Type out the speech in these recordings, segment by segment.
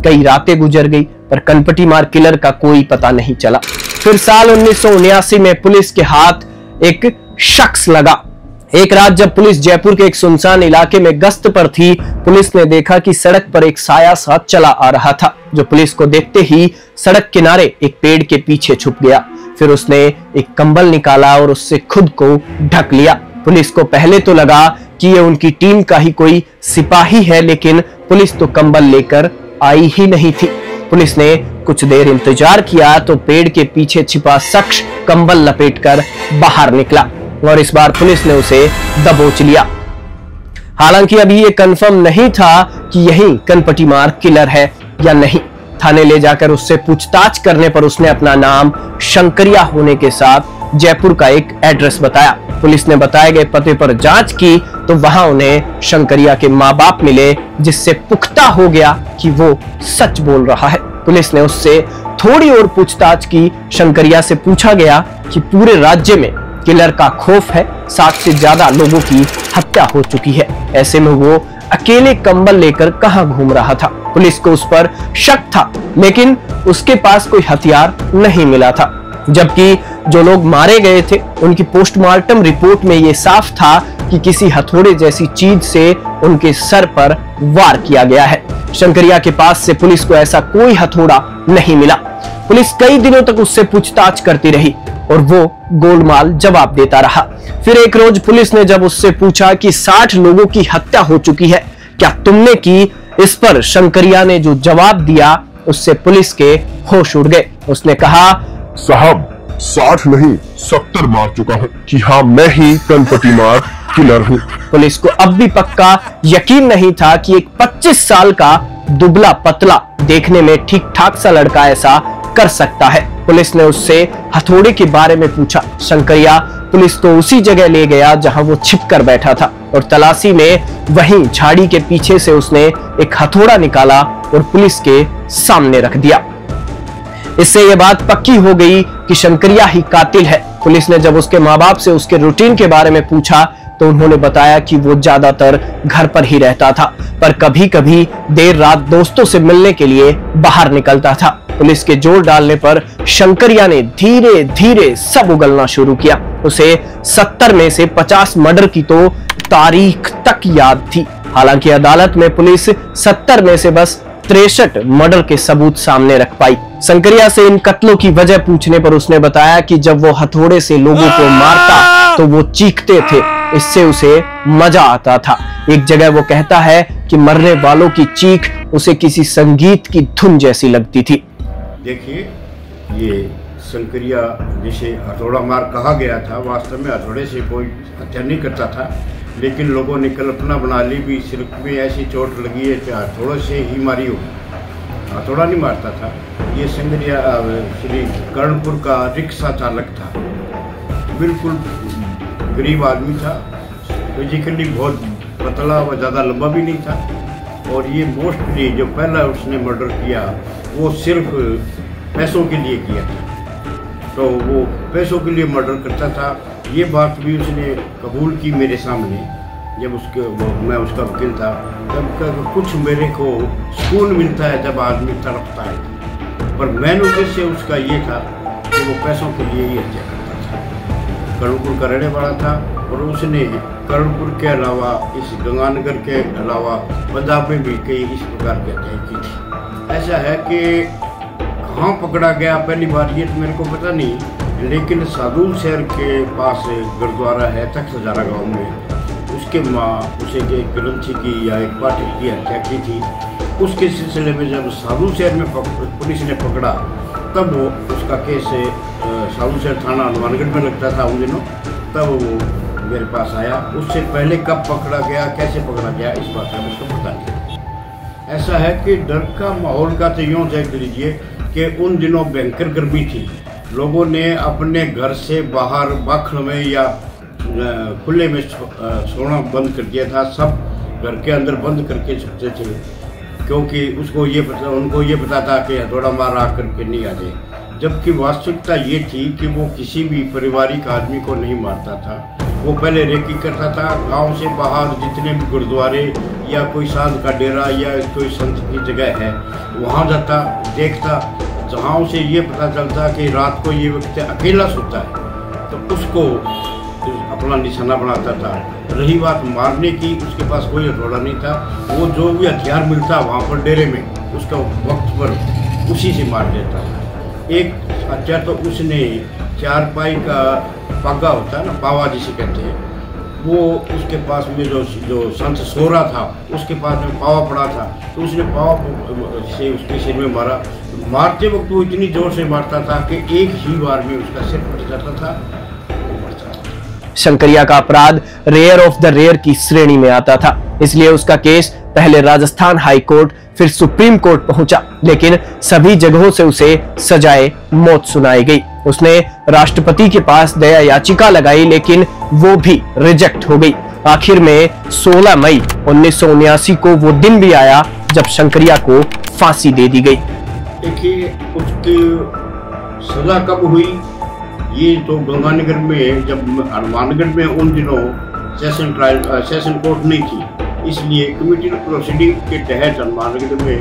कई रातें गुजर गई पर कनपटी मार किलर का कोई पता नहीं चला। फिर साल 1979 में पुलिस के हाथ एक शख्स लगा। एक रात जब पुलिस जयपुर के एक सुनसान इलाके में गश्त पर थी, पुलिस ने देखा कि सड़क पर एक साया सा चला आ रहा था, जो पुलिस को देखते ही सड़क किनारे एक पेड़ के पीछे छुप गया। फिर उसने एक कंबल निकाला और उससे खुद को ढक लिया। पुलिस को पहले तो लगा कि ये उनकी टीम का ही कोई सिपाही है, लेकिन पुलिस तो कंबल लेकर आई ही नहीं थी। पुलिस ने कुछ देर इंतजार किया तो पेड़ के पीछे छिपा शख्स कंबल लपेटकर बाहर निकला और इस बार पुलिस ने उसे दबोच लिया। हालांकि अभी ये कंफर्म नहीं था कि यही कनपटी मार किलर है या नहीं। थाने ले जाकर उससे पूछताछ करने पर उसने अपना नाम शंकरिया होने के साथ जयपुर का एक एड्रेस बताया। पुलिस ने बताए गए पते पर जांच की तो वहां उन्हें शंकरिया के माँ बाप मिले, जिससे पुख्ता हो गया कि वो सच बोल रहा है। पुलिस ने उससे थोड़ी और पूछताछ की। शंकरिया से पूछा गया कि पूरे राज्य में किलर का खौफ है, 60 से ज्यादा लोगों की हत्या हो चुकी है, ऐसे में वो अकेले कंबल लेकर कहां घूम रहा था। पुलिस को उस पर शक था, लेकिन उसके पास कोई हथियार नहीं मिला था। जबकि जो लोग मारे गए थे उनकी पोस्टमार्टम रिपोर्ट में ये साफ था कि किसी हथौड़े जैसी चीज से उनके सर पर वार किया गया है। शंकरिया के पास से पुलिस को ऐसा कोई हथौड़ा नहीं मिला। पुलिस कई दिनों तक उससे पूछताछ करती रही और वो गोलमाल जवाब देता रहा। फिर एक रोज पुलिस ने जब उससे पूछा कि 60 लोगों की हत्या हो चुकी है, क्या तुमने की? इस पर शंकरिया ने जो जवाब दिया उससे पुलिस के होश उड़ गए। उसने कहा, साहब 60 नहीं 70 मार चुका हूँ कि हाँ मैं ही कनपटी मार किलर हूँ। पुलिस को अब भी पक्का यकीन नहीं था कि एक 25 साल का दुबला पतला देखने में ठीक ठाक सा लड़का ऐसा कर सकता है। पुलिस ने उससे हथौड़े के बारे में पूछा। शंकरिया पुलिस को उसी जगह ले गया जहां वो छिपकर बैठा था और तलाशी में वहीं झाड़ी के पीछे से उसने एक हथौड़ा निकाला और पुलिस के सामने रख दिया। इससे यह बात पक्की हो गई कि शंकरिया ही कातिल है। पुलिस ने जब उसके माँ बाप से उसके रूटीन के बारे में पूछा तो उन्होंने बताया कि वो ज्यादातर घर पर ही रहता था, पर कभी कभी देर रात दोस्तों से मिलने के लिए बाहर निकलता था। पुलिस के जोर डालने पर शंकरिया ने धीरे धीरे सब उगलना शुरू किया। उसे 70 में से 50 मर्डर की तो तारीख तक याद थी। हालांकि अदालत में पुलिस 70 में से बस 63 मर्डर के सबूत सामने रख पाई। शंकरिया से इन कत्लों की वजह पूछने पर उसने बताया कि जब वो हथौड़े से लोगों को मारता तो वो चीखते थे, इससे उसे मजा आता था। एक जगह वो कहता है कि मरने वालों की चीख उसे किसी संगीत की धुन जैसी लगती थी। देखिए, ये शंकरिया जिसे हथौड़ा मार कहा गया था, वास्तव में हथौड़े से कोई हत्या नहीं करता था, लेकिन लोगों ने कल्पना बना ली भी सिर में ऐसी चोट लगी है कि हथौड़े से ही मारी हो, हथौड़ा नहीं मारता था। ये शंकरिया श्री कर्णपुर का रिक्शा चालक था, बिल्कुल गरीब आदमी था, फिजिकली बहुत पतला व ज़्यादा लंबा भी नहीं था। और ये मोस्टली जो पहला उसने मर्डर किया वो सिर्फ पैसों के लिए किया था, तो वो पैसों के लिए मर्डर करता था। ये बात भी उसने कबूल की मेरे सामने जब मैं उसका वकील था। तब कुछ मेरे को सुकून मिलता है जब आदमी तड़पता है, पर मेन उद्देश्य उसका ये था कि वो पैसों के लिए ही हत्या करता था। कर्णपुर का रहने वाला था और उसने कर्णपुर के अलावा इस गंगानगर के अलावा पंजाब में भी कई इस प्रकार की हत्याएं की थी। ऐसा है कि कहाँ पकड़ा गया पहली बार ये तो मेरे को पता नहीं, लेकिन सादुल शहर के पास गुरुद्वारा है तख्त हजारा गाँव में, उसके माँ उसे एक ग्रंथी की या एक पाठक की हत्या की थी। उसके सिलसिले में जब सादुल शहर में पुलिस ने पकड़ा तब वो उसका केस सादुल शहर थाना हनुमानगढ़ में लगता था उन दिनों, तब वो मेरे पास आया। उससे पहले कब पकड़ा गया, कैसे पकड़ा गया, इस बात का मुझको पता नहीं। ऐसा है कि डर का माहौल का तो यूँ देख लीजिए कि उन दिनों भयंकर गर्मी थी, लोगों ने अपने घर से बाहर बाखड़ में या खुले में सोना बंद कर दिया था। सब घर के अंदर बंद करके सोते थे, क्योंकि उनको ये पता था कि हथौड़ा मार आ करके नहीं आ जाए। जबकि वास्तविकता ये थी कि वो किसी भी पारिवारिक आदमी को नहीं मारता था। वो पहले रेकी करता था, गांव से बाहर जितने भी गुरुद्वारे या कोई साध का डेरा या कोई संत की जगह है, वहाँ जाता, देखता, जहाँ उसे ये पता चलता कि रात को ये व्यक्ति अकेला सोता है तो उसको अपना निशाना बनाता था। रही बात मारने की, उसके पास कोई हथौड़ा नहीं था, वो जो भी हथियार मिलता वहाँ पर डेरे में उसका वक्त पर उसी से मार देता था। एक अच्छा तो उसने चारपाई का पग्गा होता है ना, पावा जिसे कहते हैं, वो उसके पास में जो संत सो रहा था उसके पास में पावा पड़ा था, तो उसने पावा से उसके सिर में मारा। मारते वक्त वो इतनी जोर से मारता था कि एक ही बार में उसका सिर फट जाता था। शंकरिया का अपराध रेयर ऑफ द रेयर की श्रेणी में आता था, इसलिए उसका केस पहले राजस्थान हाई कोर्ट फिर सुप्रीम कोर्ट पहुंचा, लेकिन सभी जगहों से उसे सजाए मौत सुनाई गई। उसने राष्ट्रपति के पास दया याचिका लगाई, लेकिन वो भी रिजेक्ट हो गई। आखिर में 16 मई 1979 को वो दिन भी आया जब शंकरिया को फांसी दे दी गई। देखिए, उसकी सजा कब हुई, ये तो गंगानगर में, जब हनुमानगढ़ में उन दिनों सेशन कोर्ट नहीं थी, इसलिए कमिटी प्रोसीडिंग के तहत हनुमानगढ़ में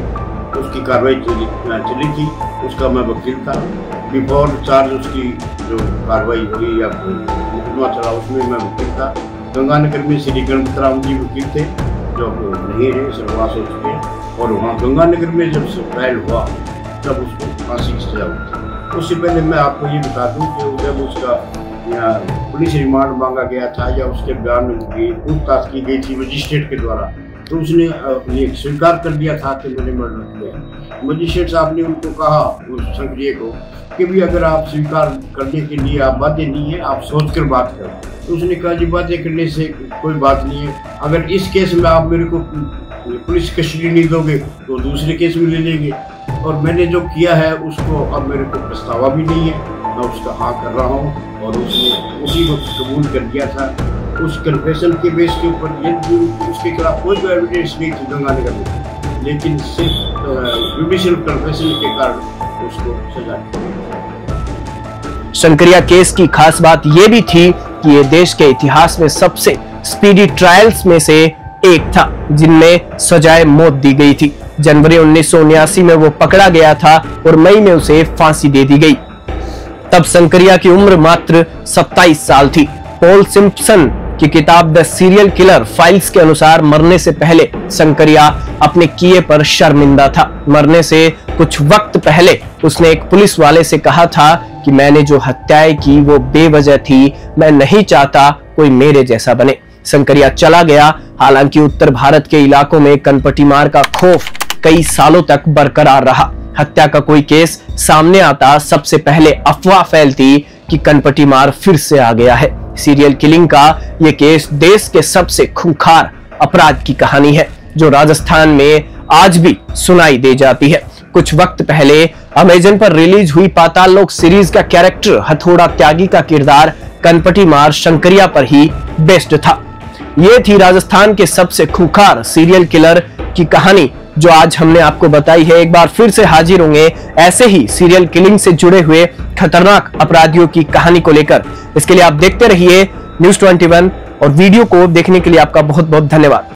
उसकी कार्रवाई चली थी। उसका मैं वकील था। बिफोर चार्ज उसकी जो कार्रवाई हुई या मुकदमा चला उसमें मैं वकील था। गंगानगर में श्री गणपत राम जी वकील थे जो नहीं रहे, स्वर्गवास हो चुके हैं। और वहाँ गंगानगर में जब ट्रायल हुआ तब उसको फांसी की सजा हुई। उससे पहले मैं आपको ये बता दूं कि जब उसका पुलिस रिमांड मांगा गया था या उसके बयान की पूछताछ की गई थी मजिस्ट्रेट के द्वारा, तो उसने ये स्वीकार कर दिया था कि मैंने मर्डर किया। मजिस्ट्रेट साहब ने उनको कहा, उस शंकरिया को, कि भी अगर आप स्वीकार करने के लिए आप बातें नहीं है, आप सोच कर बात करें। तो उसने कहा जी बातें करने से कोई बात नहीं है, अगर इस केस में आप मेरे को पुलिस कस्टडी नहीं दोगे तो दूसरे केस में ले लेंगे, और मैंने जो किया है उसको अब मेरे को पछतावा भी नहीं है, मैं उसका हाँ कर रहा हूँ। और उसने उसी वक्त कबूल कर दिया था। उस कन्फेशन के बेस के ऊपर ये उसके खिलाफ कोई एविडेंस नहीं थी गंगानगर में, लेकिन सिर्फ जुडिशियल कन्फेशन के कारण उसको सजा दी। शंकरिया केस की खास बात यह भी थी कि ये देश के इतिहास में सबसे स्पीडी ट्रायल्स में से एक था जिनमें सजाए मौत दी गई थी। जनवरी 1979 में वो पकड़ा गया था और मई में उसे फांसी दे दी गई। तब शंकरिया की उम्र मात्र 27 साल थी। पॉल सिम्पसन की किताब द सीरियल किलर फाइल्स के अनुसार मरने से पहले शंकरिया अपने किए पर शर्मिंदा था। मरने से कुछ वक्त पहले उसने एक पुलिस वाले से कहा था कि मैंने जो हत्याएं की वो बेवजह थी, मैं नहीं चाहता कोई मेरे जैसा बने। शंकरिया चला गया। हालांकि उत्तर भारत के इलाकों में कनपटी मार का खौफ कई सालों तक बरकरार रहा। हत्या का कोई केस सामने आता सबसे पहले अफवाह फैलती कि कनपटी मार फिर से आ गया है। सीरियल किलिंग का यह केस देश के सबसे खूंखार अपराध की कहानी है जो राजस्थान में आज भी सुनाई दे जाती है। कुछ वक्त पहले अमेजन पर रिलीज हुई पाताल लोक सीरीज का कैरेक्टर हथौड़ा त्यागी का किरदार कनपटी मार शंकरिया पर ही बेस्ड था। ये थी राजस्थान के सबसे खूंखार सीरियल किलर की कहानी जो आज हमने आपको बताई है। एक बार फिर से हाजिर होंगे ऐसे ही सीरियल किलिंग से जुड़े हुए खतरनाक अपराधियों की कहानी को लेकर। इसके लिए आप देखते रहिए News 21 और वीडियो को देखने के लिए आपका बहुत बहुत धन्यवाद।